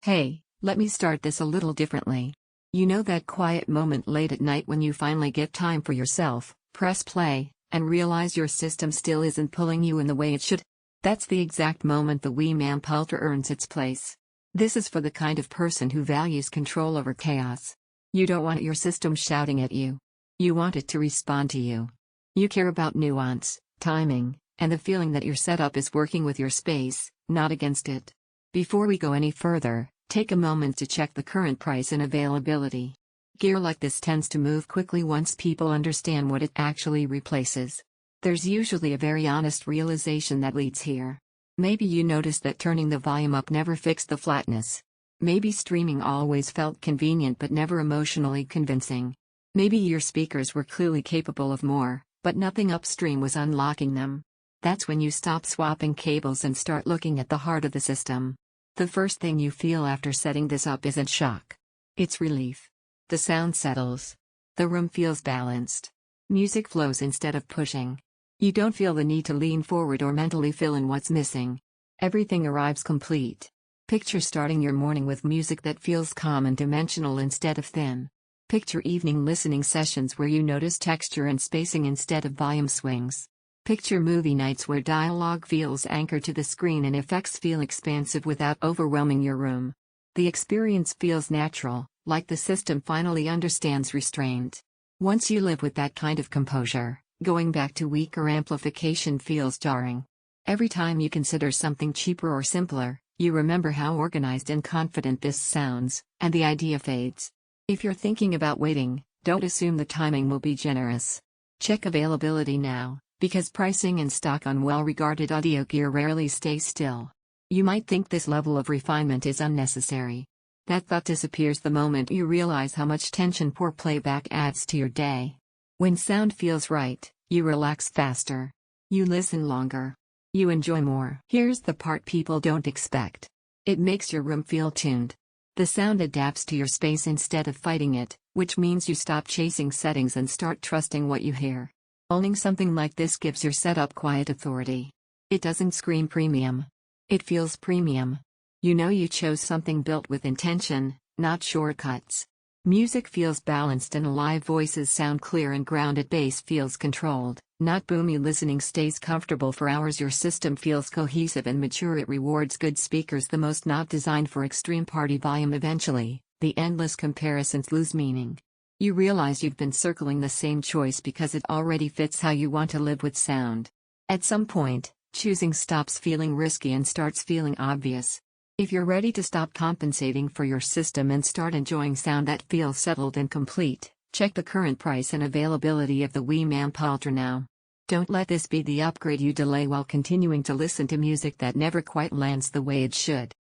Hey, let me start this a little differently. You know that quiet moment late at night when you finally get time for yourself, press play, and realize your system still isn't pulling you in the way it should? That's the exact moment the WiiM Amp Ultra earns its place. This is for the kind of person who values control over chaos. You don't want your system shouting at you. You want it to respond to you. You care about nuance, timing, and the feeling that your setup is working with your space, not against it. Before we go any further, take a moment to check the current price and availability. Gear like this tends to move quickly once people understand what it actually replaces. There's usually a very honest realization that leads here. Maybe you noticed that turning the volume up never fixed the flatness. Maybe streaming always felt convenient but never emotionally convincing. Maybe your speakers were clearly capable of more, but nothing upstream was unlocking them. That's when you stop swapping cables and start looking at the heart of the system. The first thing you feel after setting this up isn't shock. It's relief. The sound settles. The room feels balanced. Music flows instead of pushing. You don't feel the need to lean forward or mentally fill in what's missing. Everything arrives complete. Picture starting your morning with music that feels calm and dimensional instead of thin. Picture evening listening sessions where you notice texture and spacing instead of volume swings. Picture movie nights where dialogue feels anchored to the screen and effects feel expansive without overwhelming your room. The experience feels natural, like the system finally understands restraint. Once you live with that kind of composure, going back to weaker amplification feels jarring. Every time you consider something cheaper or simpler, you remember how organized and confident this sounds, and the idea fades. If you're thinking about waiting, don't assume the timing will be generous. Check availability now, because pricing and stock on well-regarded audio gear rarely stays still. You might think this level of refinement is unnecessary. That thought disappears the moment you realize how much tension poor playback adds to your day. When sound feels right, you relax faster. You listen longer. You enjoy more. Here's the part people don't expect. It makes your room feel tuned. The sound adapts to your space instead of fighting it, which means you stop chasing settings and start trusting what you hear. Owning something like this gives your setup quiet authority. It doesn't scream premium. It feels premium. You know you chose something built with intention, not shortcuts. Music feels balanced and alive, voices sound clear and grounded, bass feels controlled, not boomy. Listening stays comfortable for hours. Your system feels cohesive and mature. It rewards good speakers the most, not designed for extreme party volume. Eventually, the endless comparisons lose meaning. You realize you've been circling the same choice because it already fits how you want to live with sound. At some point, choosing stops feeling risky and starts feeling obvious. If you're ready to stop compensating for your system and start enjoying sound that feels settled and complete, check the current price and availability of the WiiM Amp Ultra now. Don't let this be the upgrade you delay while continuing to listen to music that never quite lands the way it should.